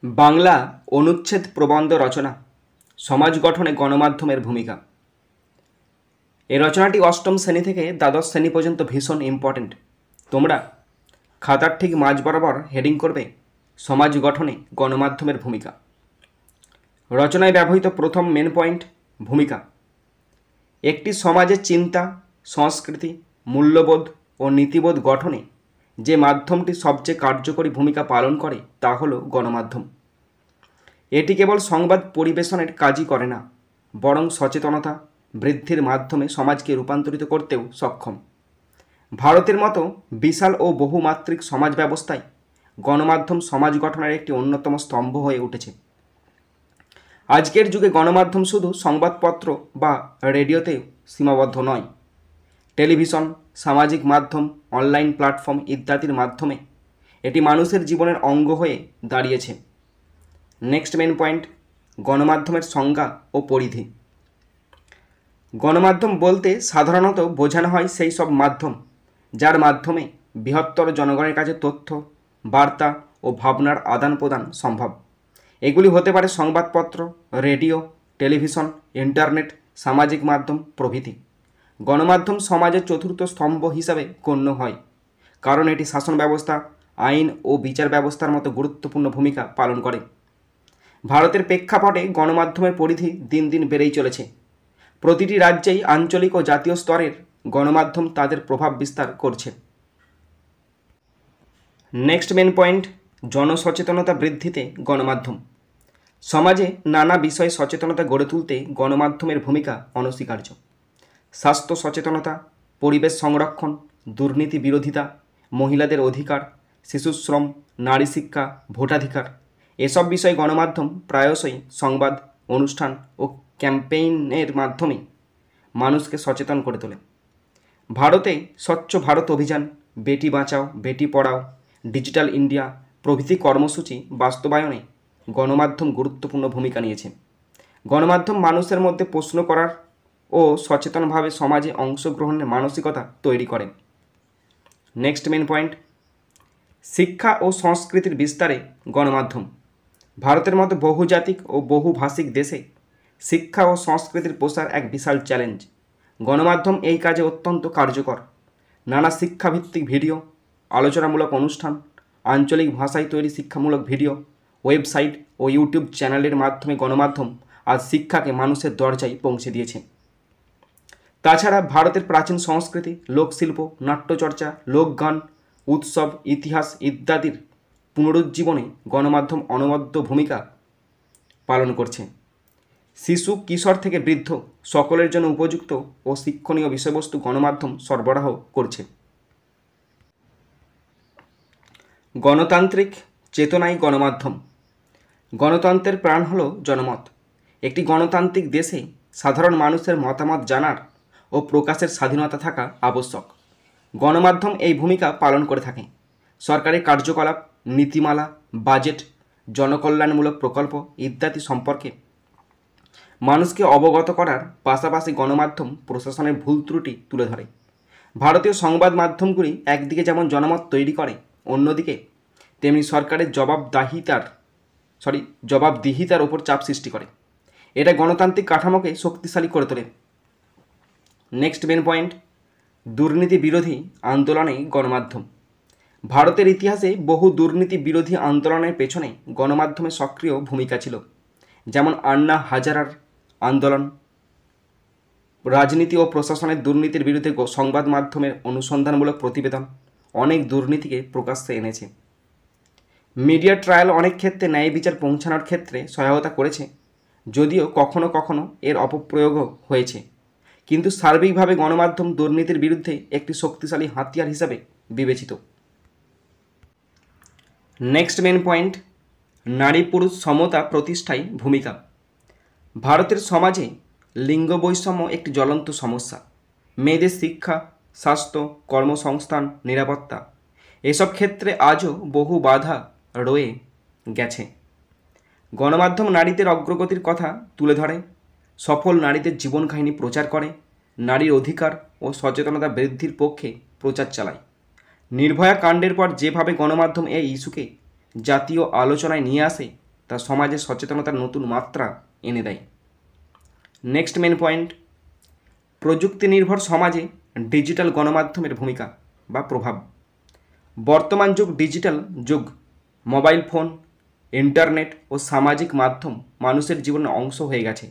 বাংলা অনুচ্ছেদ প্রবন্ধ রচনা, সমাজ গঠনে গণমাধ্যমের ভূমিকা। এই রচনাটি অষ্টম শ্রেণী থেকে দ্বাদশ শ্রেণী পর্যন্ত ভীষণ ইম্পর্ট্যান্ট। তোমরা খাতার ঠিক মাঝ বরাবর হেডিং করবে সমাজ গঠনে গণমাধ্যমের ভূমিকা। রচনায় ব্যবহৃত প্রথম মেন পয়েন্ট ভূমিকা। একটি সমাজের চিন্তা, সংস্কৃতি, মূল্যবোধ ও নীতিবোধ গঠনে যে মাধ্যমটি সবচেয়ে কার্যকরী ভূমিকা পালন করে তা হলো গণমাধ্যম। এটি কেবল সংবাদ পরিবেশনের কাজই করে না, বরং সচেতনতা বৃদ্ধির মাধ্যমে সমাজকে রূপান্তরিত করতেও সক্ষম। ভারতের মতো বিশাল ও বহুমাত্রিক সমাজ ব্যবস্থায় গণমাধ্যম সমাজ গঠনের একটি অন্যতম স্তম্ভ হয়ে উঠেছে। আজকের যুগে গণমাধ্যম শুধু সংবাদপত্র বা রেডিওতে সীমাবদ্ধ নয়। টেলিভিশন, সামাজিক মাধ্যম, অনলাইন প্ল্যাটফর্ম ইত্যাদির মাধ্যমে এটি মানুষের জীবনের অঙ্গ হয়ে দাঁড়িয়েছে। নেক্সট মেন পয়েন্ট, গণমাধ্যমের সংজ্ঞা ও পরিধি। গণমাধ্যম বলতে সাধারণত বোঝানো হয় সেই সব মাধ্যম যার মাধ্যমে বৃহত্তর জনগণের কাছে তথ্য, বার্তা ও ভাবনার আদান প্রদান সম্ভব। এগুলি হতে পারে সংবাদপত্র, রেডিও, টেলিভিশন, ইন্টারনেট, সামাজিক মাধ্যম প্রভৃতি। গণমাধ্যম সমাজের চতুর্থ স্তম্ভ হিসাবে গণ্য হয়, কারণ এটি শাসন ব্যবস্থা, আইন ও বিচার ব্যবস্থার মতো গুরুত্বপূর্ণ ভূমিকা পালন করে। ভারতের প্রেক্ষাপটে গণমাধ্যমের পরিধি দিন দিন বেড়েই চলেছে। প্রতিটি রাজ্যেই আঞ্চলিক ও জাতীয় স্তরের গণমাধ্যম তাদের প্রভাব বিস্তার করছে। নেক্সট মেন পয়েন্ট, জনসচেতনতা বৃদ্ধিতে গণমাধ্যম। সমাজে নানা বিষয়ে সচেতনতা গড়ে তুলতে গণমাধ্যমের ভূমিকা অনস্বীকার্য। স্বাস্থ্য সচেতনতা, পরিবেশ সংরক্ষণ, দুর্নীতি বিরোধিতা, মহিলাদের অধিকার, শিশুশ্রম, নারী শিক্ষা, ভোটাধিকার এসব বিষয়ে গণমাধ্যম প্রায়শই সংবাদ, অনুষ্ঠান ও ক্যাম্পেইনের মাধ্যমে মানুষকে সচেতন করে তোলে। ভারতে স্বচ্ছ ভারত অভিযান, বেটি বাঁচাও বেটি পড়াও, ডিজিটাল ইন্ডিয়া প্রভৃতি কর্মসূচি বাস্তবায়নে গণমাধ্যম গুরুত্বপূর্ণ ভূমিকা নিয়েছে। গণমাধ্যম মানুষের মধ্যে প্রশ্ন করার ও সচেতনভাবে সমাজে অংশগ্রহণের মানসিকতা তৈরি করে। নেক্সট মেন পয়েন্ট, শিক্ষা ও সংস্কৃতির বিস্তারে গণমাধ্যম। ভারতের মতো বহুজাতিক ও বহুভাষিক দেশে শিক্ষা ও সংস্কৃতির প্রসার এক বিশাল চ্যালেঞ্জ। গণমাধ্যম এই কাজে অত্যন্ত কার্যকর। নানা শিক্ষাভিত্তিক ভিডিও, আলোচনামূলক অনুষ্ঠান, আঞ্চলিক ভাষায় তৈরি শিক্ষামূলক ভিডিও, ওয়েবসাইট ও ইউটিউব চ্যানেলের মাধ্যমে গণমাধ্যম আজ শিক্ষাকে মানুষের দরজায় পৌঁছে দিয়েছে। তাছাড়া ভারতের প্রাচীন সংস্কৃতি, লোকশিল্প, নাট্যচর্চা, লোকগান, উৎসব, ইতিহাস ইত্যাদির পুনরুজ্জীবনে গণমাধ্যম অনবদ্য ভূমিকা পালন করছে। শিশু, কিশোর থেকে বৃদ্ধ সকলের জন্য উপযুক্ত ও শিক্ষণীয় বিষয়বস্তু গণমাধ্যম সরবরাহ করছে। গণতান্ত্রিক চেতনায় গণমাধ্যম। গণতন্ত্রের প্রাণ হল জনমত। একটি গণতান্ত্রিক দেশে সাধারণ মানুষের মতামত জানার ও প্রকাশের স্বাধীনতা থাকা আবশ্যক। গণমাধ্যম এই ভূমিকা পালন করে থাকে। সরকারি কার্যকলাপ, নীতিমালা, বাজেট, জনকল্যাণমূলক প্রকল্প ইত্যাদি সম্পর্কে মানুষকে অবগত করার পাশাপাশি গণমাধ্যম প্রশাসনের ভুল ত্রুটি তুলে ধরে। ভারতীয় সংবাদ মাধ্যমগুলি একদিকে যেমন জনমত তৈরি করে, অন্যদিকে তেমনি সরকারের জবাবদিহিতার ওপর চাপ সৃষ্টি করে। এটা গণতান্ত্রিক কাঠামোকে শক্তিশালী করে তোলে। নেক্সট মেন পয়েন্ট, দুর্নীতি বিরোধী আন্দোলনে গণমাধ্যম। ভারতের ইতিহাসে বহু দুর্নীতি বিরোধী আন্দোলনের পেছনে গণমাধ্যমের সক্রিয় ভূমিকা ছিল, যেমন আন্না হাজারার আন্দোলন। রাজনীতি ও প্রশাসনের দুর্নীতির বিরুদ্ধে সংবাদ মাধ্যমের অনুসন্ধানমূলক প্রতিবেদন অনেক দুর্নীতিকে প্রকাশ্যে এনেছে। মিডিয়া ট্রায়াল অনেক ক্ষেত্রে ন্যায় বিচার পৌঁছানোর ক্ষেত্রে সহায়তা করেছে, যদিও কখনো কখনো এর অপপ্রয়োগও হয়েছে। কিন্তু সার্বিকভাবে গণমাধ্যম দুর্নীতির বিরুদ্ধে একটি শক্তিশালী হাতিয়ার হিসাবে বিবেচিত। নেক্সট মেন পয়েন্ট, নারী পুরুষ সমতা প্রতিষ্ঠায় ভূমিকা। ভারতের সমাজে লিঙ্গ বৈষম্য একটি জ্বলন্ত সমস্যা। মেয়েদের শিক্ষা, স্বাস্থ্য, কর্মসংস্থান, নিরাপত্তা এসব ক্ষেত্রে আজও বহু বাধা রয়ে গেছে। গণমাধ্যম নারীদের অগ্রগতির কথা তুলে ধরে, সফল নারীদের জীবন কাহিনী প্রচার করে, নারীর অধিকার ও সচেতনতা বৃদ্ধির পক্ষে প্রচার চালায়। নির্ভয়া কাণ্ডের পর যেভাবে গণমাধ্যম এই ইস্যুকে জাতীয় আলোচনায় নিয়ে আসে, তা সমাজে সচেতনতার নতুন মাত্রা এনে দেয়। নেক্সট মেন পয়েন্ট, প্রযুক্তি নির্ভর সমাজে ডিজিটাল গণমাধ্যমের ভূমিকা বা প্রভাব। বর্তমান যুগ ডিজিটাল যুগ। মোবাইল ফোন, ইন্টারনেট ও সামাজিক মাধ্যম মানুষের জীবনের অংশ হয়ে গেছে।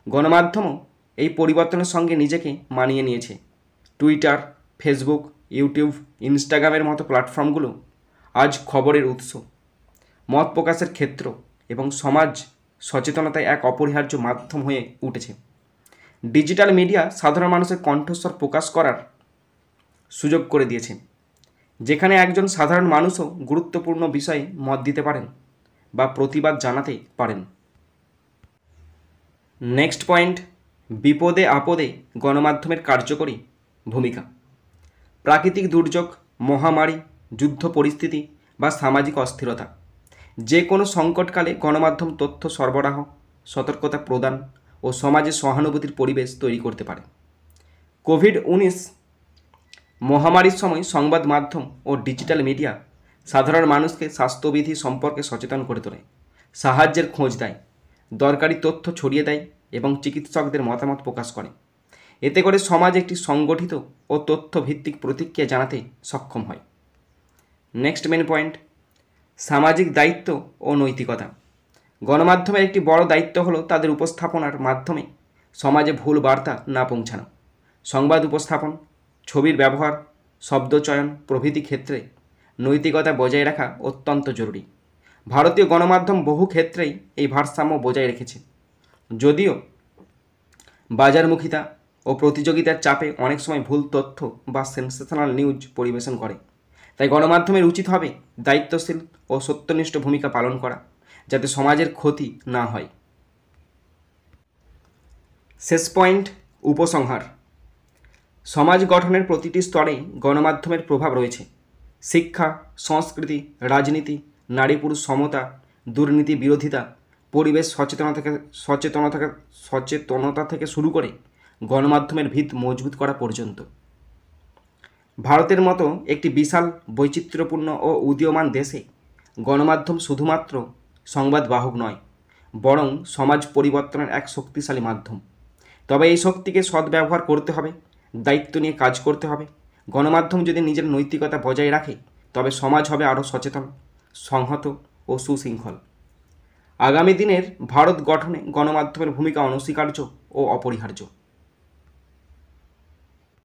গণমাধ্যমও এই পরিবর্তনের সঙ্গে নিজেকে মানিয়ে নিয়েছে। টুইটার, ফেসবুক, ইউটিউব, ইনস্টাগ্রামের মতো প্ল্যাটফর্মগুলো আজ খবরের উৎস, মত প্রকাশের ক্ষেত্র এবং সমাজ সচেতনতায় এক অপরিহার্য মাধ্যম হয়ে উঠেছে। ডিজিটাল মিডিয়া সাধারণ মানুষের কণ্ঠস্বর প্রকাশ করার সুযোগ করে দিয়েছে, যেখানে একজন সাধারণ মানুষও গুরুত্বপূর্ণ বিষয়ে মত দিতে পারেন বা প্রতিবাদ জানাতে পারেন। নেক্সট পয়েন্ট, বিপদে আপদে গণমাধ্যমের কার্যকরী ভূমিকা। প্রাকৃতিক দুর্যোগ, মহামারী, যুদ্ধ পরিস্থিতি বা সামাজিক অস্থিরতা, যে কোনো সংকটকালে গণমাধ্যম তথ্য সরবরাহ, সতর্কতা প্রদান ও সমাজে সহানুভূতির পরিবেশ তৈরি করতে পারে। কোভিড-19 মহামারীর সময় সংবাদ মাধ্যম ও ডিজিটাল মিডিয়া সাধারণ মানুষকে স্বাস্থ্যবিধি সম্পর্কে সচেতন করে তোলে, সাহায্যের খোঁজ দেয়, দরকারি তথ্য ছড়িয়ে দেয় এবং চিকিৎসকদের মতামত প্রকাশ করে। এতে করে সমাজ একটি সংগঠিত ও তথ্যভিত্তিক প্রতিক্রিয়া জানাতে সক্ষম হয়। নেক্সট মেন পয়েন্ট, সামাজিক দায়িত্ব ও নৈতিকতা। গণমাধ্যমের একটি বড় দায়িত্ব হলো তাদের উপস্থাপনার মাধ্যমে সমাজে ভুল বার্তা না পৌঁছানো। সংবাদ উপস্থাপন, ছবির ব্যবহার, শব্দচয়ন প্রভৃতি ক্ষেত্রে নৈতিকতা বজায় রাখা অত্যন্ত জরুরি। ভারতীয় গণমাধ্যম বহু ক্ষেত্রেই এই ভারসাম্য বজায় রেখেছে, যদিও বাজারমুখিতা ও প্রতিযোগিতার চাপে অনেক সময় ভুল তথ্য বা সেন্সেশনাল নিউজ পরিবেশন করে। তাই গণমাধ্যমের উচিত হবে দায়িত্বশীল ও সত্যনিষ্ঠ ভূমিকা পালন করা, যাতে সমাজের ক্ষতি না হয়। শেষ পয়েন্ট, উপসংহার। সমাজ গঠনের প্রতিটি স্তরে গণমাধ্যমের প্রভাব রয়েছে। শিক্ষা, সংস্কৃতি, রাজনীতি, নারী পুরুষ সমতা, দুর্নীতি বিরোধিতা, পরিবেশ সচেতনতা থেকে শুরু করে গণমাধ্যমের ভিত মজবুত করা পর্যন্ত। ভারতের মতো একটি বিশাল বৈচিত্র্যপূর্ণ ও উদীয়মান দেশে গণমাধ্যম শুধুমাত্র সংবাদ বাহক নয়, বরং সমাজ পরিবর্তনের এক শক্তিশালী মাধ্যম। তবে এই শক্তিকে সদ্ব্যবহার করতে হবে, দায়িত্ব নিয়ে কাজ করতে হবে। গণমাধ্যম যদি নিজের নৈতিকতা বজায় রাখে, তবে সমাজ হবে আরও সচেতন, সংহত ও সুশৃঙ্খল। আগামী দিনের ভারত গঠনে গণমাধ্যমের ভূমিকা অনস্বীকার্য ও অপরিহার্য।